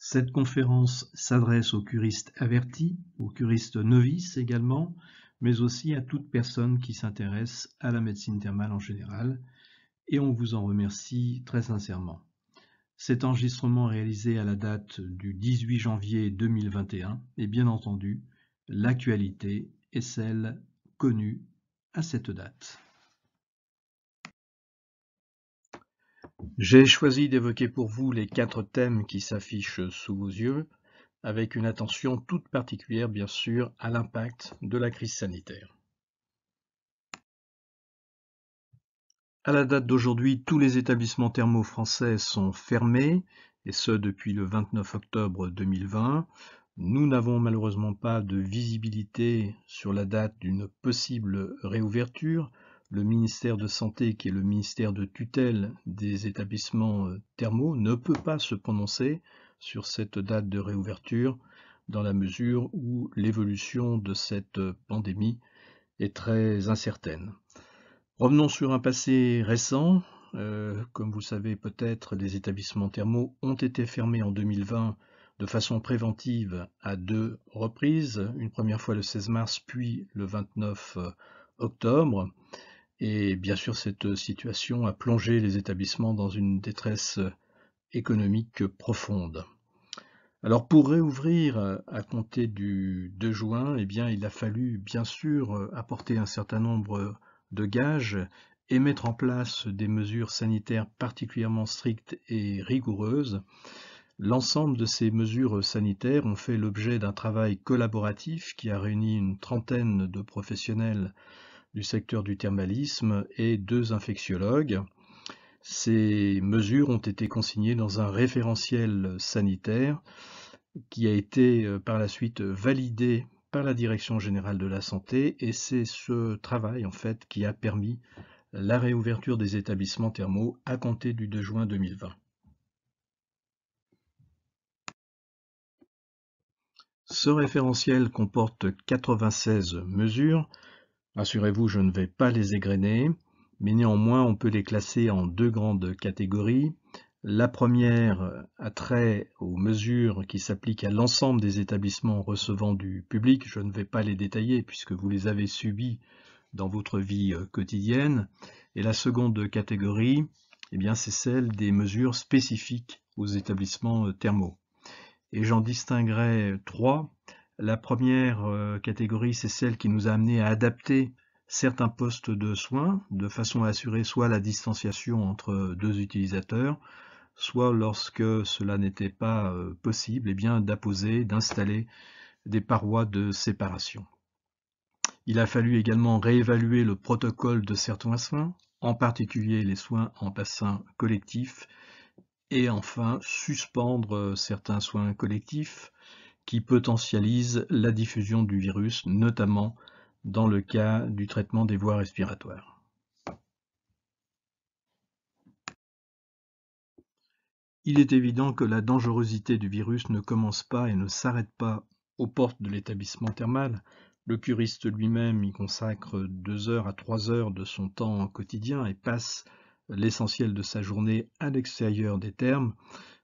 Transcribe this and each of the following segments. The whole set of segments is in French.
Cette conférence s'adresse aux curistes avertis, aux curistes novices également, mais aussi à toute personne qui s'intéresse à la médecine thermale en général, et on vous en remercie très sincèrement. Cet enregistrement réalisé à la date du 18 janvier 2021, et bien entendu, l'actualité est celle connue à cette date. J'ai choisi d'évoquer pour vous les 4 thèmes qui s'affichent sous vos yeux, avec une attention toute particulière bien sûr à l'impact de la crise sanitaire. À la date d'aujourd'hui, tous les établissements thermaux français sont fermés, et ce depuis le 29 octobre 2020. Nous n'avons malheureusement pas de visibilité sur la date d'une possible réouverture. Le ministère de Santé, qui est le ministère de tutelle des établissements thermaux, ne peut pas se prononcer sur cette date de réouverture dans la mesure où l'évolution de cette pandémie est très incertaine. Revenons sur un passé récent. Comme vous savez peut-être, les établissements thermaux ont été fermés en 2020 de façon préventive à 2 reprises, une première fois le 16 mars puis le 29 octobre. Et bien sûr, cette situation a plongé les établissements dans une détresse économique profonde. Alors pour réouvrir à compter du 2 juin, eh bien, il a fallu bien sûr apporter un certain nombre de gages et mettre en place des mesures sanitaires particulièrement strictes et rigoureuses. L'ensemble de ces mesures sanitaires ont fait l'objet d'un travail collaboratif qui a réuni une trentaine de professionnels du secteur du thermalisme et 2 infectiologues. Ces mesures ont été consignées dans un référentiel sanitaire qui a été par la suite validé par la Direction générale de la santé, et c'est ce travail en fait qui a permis la réouverture des établissements thermaux à compter du 2 juin 2020. Ce référentiel comporte 96 mesures. Rassurez-vous, je ne vais pas les égrener, mais néanmoins on peut les classer en 2 grandes catégories. La première a trait aux mesures qui s'appliquent à l'ensemble des établissements recevant du public. Je ne vais pas les détailler puisque vous les avez subies dans votre vie quotidienne. Et la seconde catégorie, eh bien, c'est celle des mesures spécifiques aux établissements thermaux. Et j'en distinguerai 3. La première catégorie, c'est celle qui nous a amené à adapter certains postes de soins de façon à assurer soit la distanciation entre 2 utilisateurs, soit lorsque cela n'était pas possible, eh bien d'apposer, d'installer des parois de séparation. Il a fallu également réévaluer le protocole de certains soins, en particulier les soins en bassin collectif, et enfin suspendre certains soins collectifs qui potentialisent la diffusion du virus, notamment dans le cas du traitement des voies respiratoires. Il est évident que la dangerosité du virus ne commence pas et ne s'arrête pas aux portes de l'établissement thermal. Le curiste lui-même y consacre 2 heures à 3 heures de son temps quotidien et passe l'essentiel de sa journée à l'extérieur des thermes.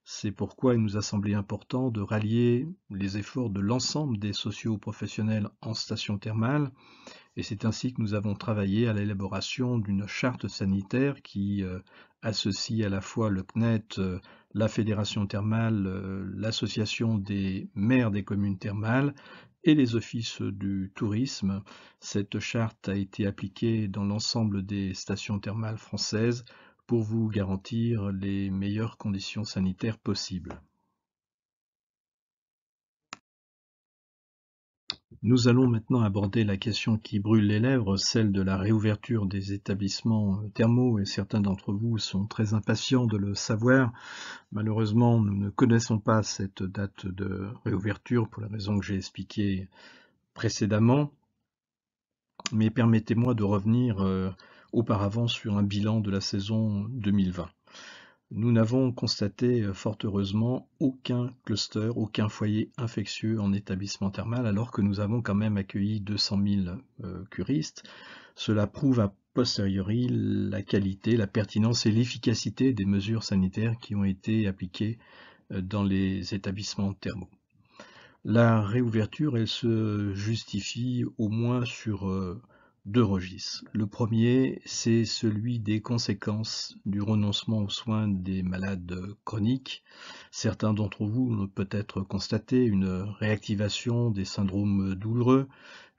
C'est pourquoi il nous a semblé important de rallier les efforts de l'ensemble des socio-professionnels en station thermale, et c'est ainsi que nous avons travaillé à l'élaboration d'une charte sanitaire qui associe à la fois le CNET, la Fédération thermale, l'association des maires des communes thermales et les offices du tourisme. Cette charte a été appliquée dans l'ensemble des stations thermales françaises pour vous garantir les meilleures conditions sanitaires possibles. Nous allons maintenant aborder la question qui brûle les lèvres, celle de la réouverture des établissements thermaux, et certains d'entre vous sont très impatients de le savoir. Malheureusement, nous ne connaissons pas cette date de réouverture pour la raison que j'ai expliquée précédemment, mais permettez-moi de revenir auparavant sur un bilan de la saison 2020. Nous n'avons constaté, fort heureusement, aucun cluster, aucun foyer infectieux en établissement thermal, alors que nous avons quand même accueilli 200 000 curistes. Cela prouve a posteriori la qualité, la pertinence et l'efficacité des mesures sanitaires qui ont été appliquées dans les établissements thermaux. La réouverture, elle se justifie au moins sur deux registres. Le premier, c'est celui des conséquences du renoncement aux soins des malades chroniques. Certains d'entre vous ont peut-être constaté une réactivation des syndromes douloureux,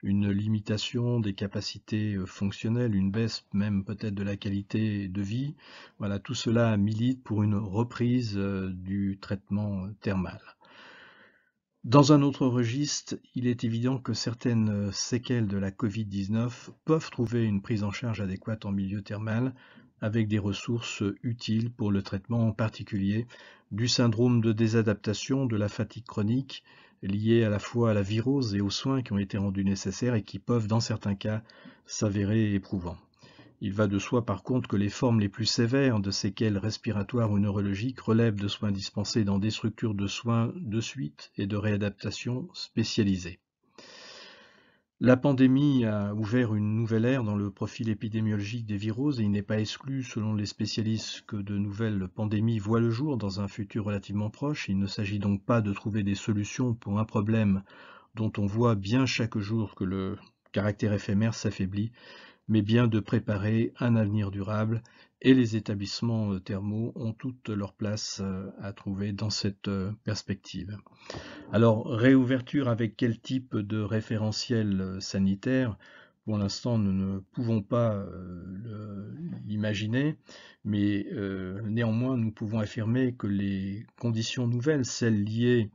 une limitation des capacités fonctionnelles, une baisse même peut-être de la qualité de vie. Voilà, tout cela milite pour une reprise du traitement thermal. Dans un autre registre, il est évident que certaines séquelles de la Covid-19 peuvent trouver une prise en charge adéquate en milieu thermal, avec des ressources utiles pour le traitement en particulier du syndrome de désadaptation, de la fatigue chronique, liée à la fois à la virose et aux soins qui ont été rendus nécessaires et qui peuvent, dans certains cas, s'avérer éprouvants. Il va de soi par contre que les formes les plus sévères de séquelles respiratoires ou neurologiques relèvent de soins dispensés dans des structures de soins de suite et de réadaptation spécialisées. La pandémie a ouvert une nouvelle ère dans le profil épidémiologique des viroses et il n'est pas exclu, selon les spécialistes, que de nouvelles pandémies voient le jour dans un futur relativement proche. Il ne s'agit donc pas de trouver des solutions pour un problème dont on voit bien chaque jour que le caractère éphémère s'affaiblit, mais bien de préparer un avenir durable, et les établissements thermaux ont toute leur place à trouver dans cette perspective. Alors, réouverture avec quel type de référentiel sanitaire? Pour l'instant, nous ne pouvons pas l'imaginer, mais néanmoins, nous pouvons affirmer que les conditions nouvelles, celles liées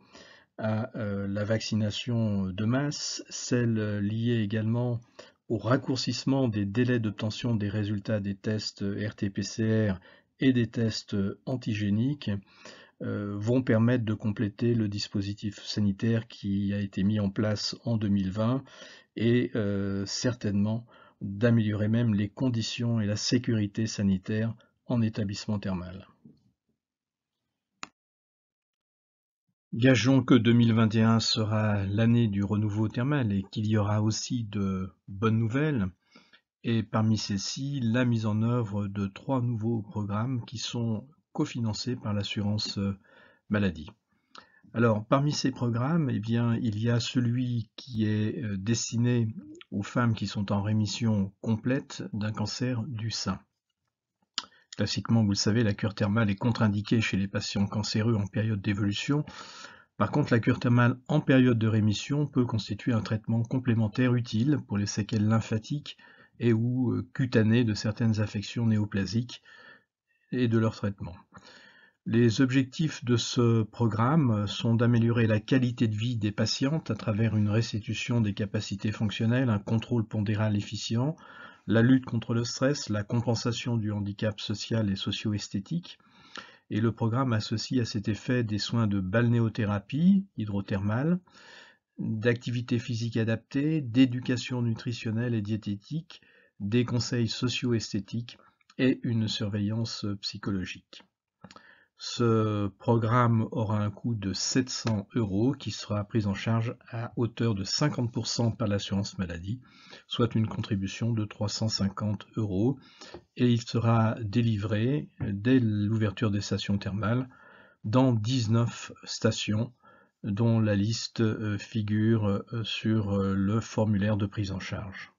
à la vaccination de masse, celles liées également au raccourcissement des délais d'obtention des résultats des tests RT-PCR et des tests antigéniques vont permettre de compléter le dispositif sanitaire qui a été mis en place en 2020 et certainement d'améliorer même les conditions et la sécurité sanitaire en établissement thermal. Gageons que 2021 sera l'année du renouveau thermal et qu'il y aura aussi de bonnes nouvelles. Et parmi celles-ci, la mise en œuvre de 3 nouveaux programmes qui sont cofinancés par l'assurance maladie. Alors, parmi ces programmes, eh bien, il y a celui qui est destiné aux femmes qui sont en rémission complète d'un cancer du sein. Classiquement, vous le savez, la cure thermale est contre-indiquée chez les patients cancéreux en période d'évolution. Par contre, la cure thermale en période de rémission peut constituer un traitement complémentaire utile pour les séquelles lymphatiques et ou cutanées de certaines affections néoplasiques et de leur traitement. Les objectifs de ce programme sont d'améliorer la qualité de vie des patientes à travers une restitution des capacités fonctionnelles, un contrôle pondéral efficient, la lutte contre le stress, la compensation du handicap social et socio-esthétique. Et le programme associe à cet effet des soins de balnéothérapie hydrothermale, d'activité physique adaptée, d'éducation nutritionnelle et diététique, des conseils socio-esthétiques et une surveillance psychologique. Ce programme aura un coût de 700 € qui sera pris en charge à hauteur de 50% par l'assurance maladie, soit une contribution de 350 € et il sera délivré dès l'ouverture des stations thermales dans 19 stations dont la liste figure sur le formulaire de prise en charge.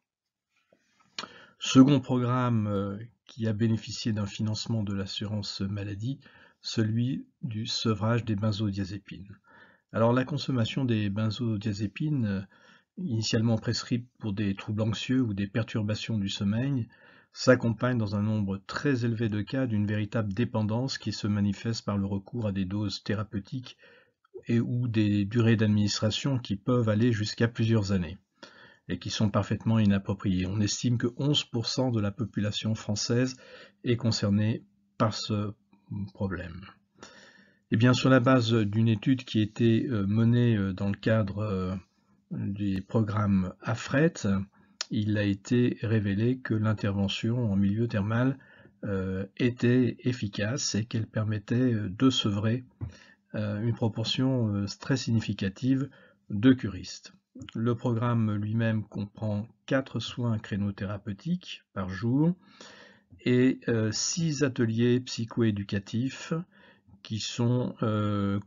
Second programme qui a bénéficié d'un financement de l'assurance maladie, celui du sevrage des benzodiazépines. Alors la consommation des benzodiazépines, initialement prescrites pour des troubles anxieux ou des perturbations du sommeil, s'accompagne dans un nombre très élevé de cas d'une véritable dépendance qui se manifeste par le recours à des doses thérapeutiques et ou des durées d'administration qui peuvent aller jusqu'à plusieurs années et qui sont parfaitement inappropriées. On estime que 11% de la population française est concernée par ce problème. Et bien, sur la base d'une étude qui a été menée dans le cadre des programmes AFRET, il a été révélé que l'intervention en milieu thermal était efficace et qu'elle permettait de sevrer une proportion très significative de curistes. Le programme lui-même comprend 4 soins crénothérapeutiques par jour et 6 ateliers psychoéducatifs qui sont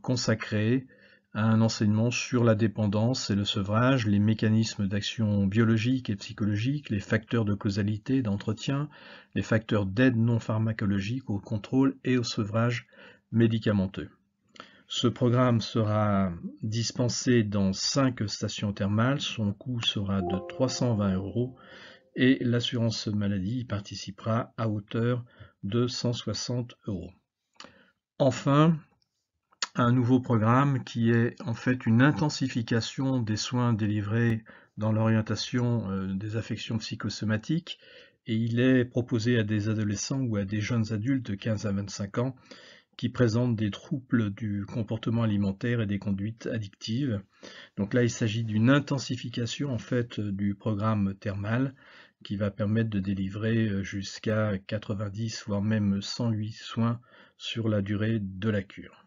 consacrés à un enseignement sur la dépendance et le sevrage, les mécanismes d'action biologique et psychologique, les facteurs de causalité, d'entretien, les facteurs d'aide non pharmacologique au contrôle et au sevrage médicamenteux. Ce programme sera dispensé dans 5 stations thermales, son coût sera de 320 € et l'assurance maladie y participera à hauteur de 160 €. Enfin, un nouveau programme qui est en fait une intensification des soins délivrés dans l'orientation des affections psychosomatiques, et il est proposé à des adolescents ou à des jeunes adultes de 15 à 25 ans qui présentent des troubles du comportement alimentaire et des conduites addictives. Donc là, il s'agit d'une intensification en fait du programme thermal qui va permettre de délivrer jusqu'à 90 voire même 108 soins sur la durée de la cure.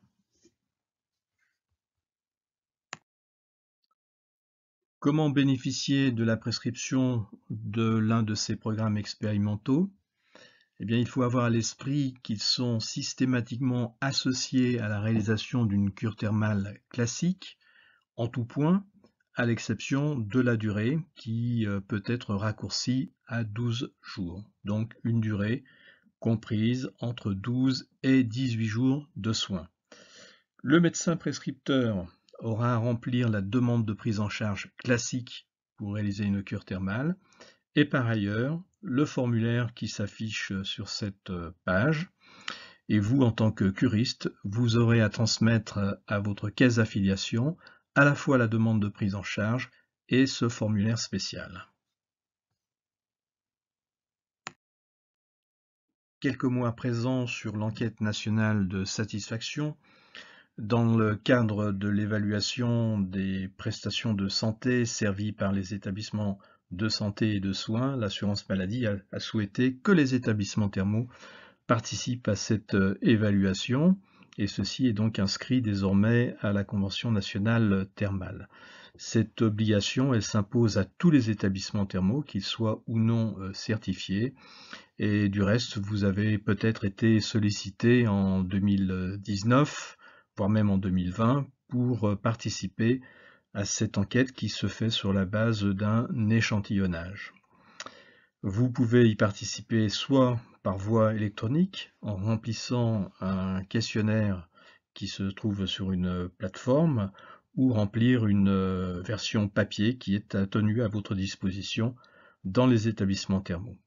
Comment bénéficier de la prescription de l'un de ces programmes expérimentaux? Eh bien, il faut avoir à l'esprit qu'ils sont systématiquement associés à la réalisation d'une cure thermale classique, en tout point, à l'exception de la durée qui peut être raccourcie à 12 jours. Donc une durée comprise entre 12 et 18 jours de soins. Le médecin prescripteur aura à remplir la demande de prise en charge classique pour réaliser une cure thermale, et par ailleurs le formulaire qui s'affiche sur cette page. Et vous, en tant que curiste, vous aurez à transmettre à votre caisse d'affiliation à la fois la demande de prise en charge et ce formulaire spécial. Quelques mots à présent sur l'enquête nationale de satisfaction. Dans le cadre de l'évaluation des prestations de santé servies par les établissements de santé et de soins, l'assurance maladie a souhaité que les établissements thermaux participent à cette évaluation, et ceci est donc inscrit désormais à la Convention nationale thermale. Cette obligation, elle s'impose à tous les établissements thermaux, qu'ils soient ou non certifiés, et du reste, vous avez peut-être été sollicité en 2019, voire même en 2020, pour participer à cette enquête qui se fait sur la base d'un échantillonnage. Vous pouvez y participer soit par voie électronique, en remplissant un questionnaire qui se trouve sur une plateforme, ou remplir une version papier qui est tenue à votre disposition dans les établissements thermaux.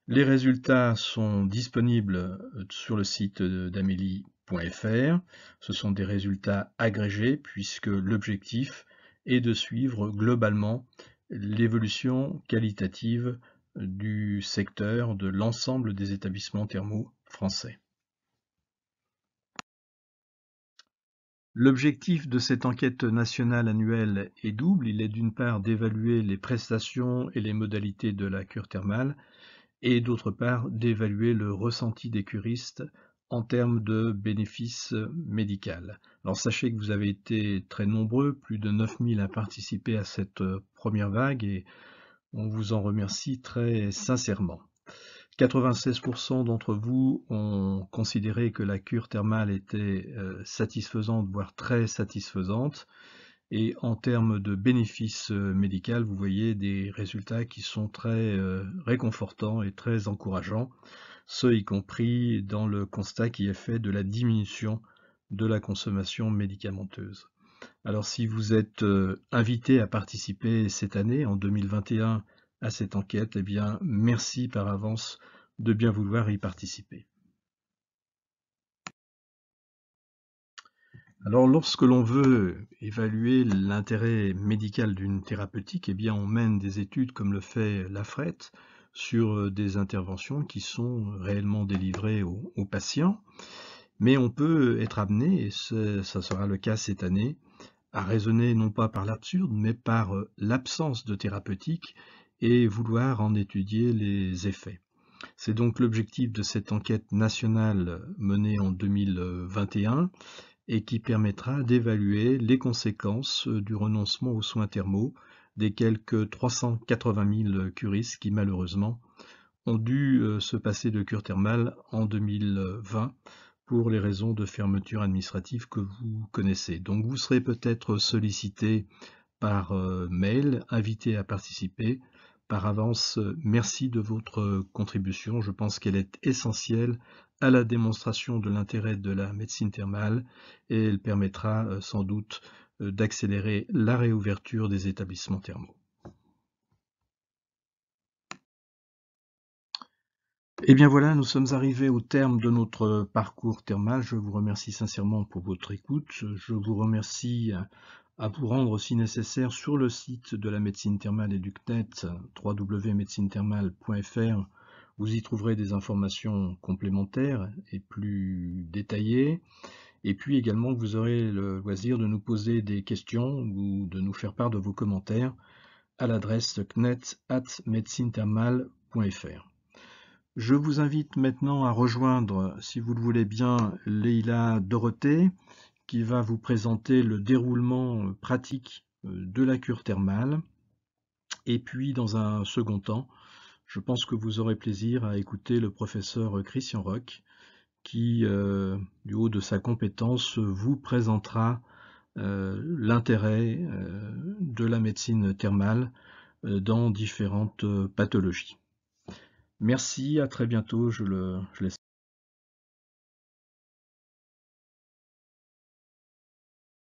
Les résultats sont disponibles sur le site d'Amélie.fr. Ce sont des résultats agrégés puisque l'objectif est de suivre globalement l'évolution qualitative du secteur de l'ensemble des établissements thermaux français. L'objectif de cette enquête nationale annuelle est double. Il est d'une part d'évaluer les prestations et les modalités de la cure thermale, et d'autre part d'évaluer le ressenti des curistes en termes de bénéfices médicaux. Alors sachez que vous avez été très nombreux, plus de 9000 à participer à cette première vague, et on vous en remercie très sincèrement. 96% d'entre vous ont considéré que la cure thermale était satisfaisante, voire très satisfaisante. Et en termes de bénéfices médicaux, vous voyez des résultats qui sont très réconfortants et très encourageants, ce y compris dans le constat qui est fait de la diminution de la consommation médicamenteuse. Alors si vous êtes invité à participer cette année, en 2021, à cette enquête, eh bien merci par avance de bien vouloir y participer. Alors lorsque l'on veut évaluer l'intérêt médical d'une thérapeutique, eh bien on mène des études comme le fait l'AFRET sur des interventions qui sont réellement délivrées aux patients, mais on peut être amené, et ça sera le cas cette année, à raisonner non pas par l'absurde, mais par l'absence de thérapeutique et vouloir en étudier les effets. C'est donc l'objectif de cette enquête nationale menée en 2021 et qui permettra d'évaluer les conséquences du renoncement aux soins thermaux des quelques 380 000 curistes qui malheureusement ont dû se passer de cure thermale en 2020 pour les raisons de fermeture administrative que vous connaissez. Donc vous serez peut-être sollicité par mail, invité à participer. Par avance, merci de votre contribution. Je pense qu'elle est essentielle à la démonstration de l'intérêt de la médecine thermale et elle permettra sans doute d'accélérer la réouverture des établissements thermaux. Et bien voilà, nous sommes arrivés au terme de notre parcours thermal. Je vous remercie sincèrement pour votre écoute. Je vous remercie à vous rendre si nécessaire sur le site de la médecine thermale et du CNET, www.médecinethermale.fr. Vous y trouverez des informations complémentaires et plus détaillées. Et puis également, vous aurez le loisir de nous poser des questions ou de nous faire part de vos commentaires à l'adresse cnet@médecinethermale.fr. Je vous invite maintenant à rejoindre, si vous le voulez bien, Leïla Dorothée, qui va vous présenter le déroulement pratique de la cure thermale. Et puis, dans un second temps, je pense que vous aurez plaisir à écouter le professeur Christian Roch, qui, du haut de sa compétence, vous présentera l'intérêt de la médecine thermale dans différentes pathologies. Merci, à très bientôt, je l'espère.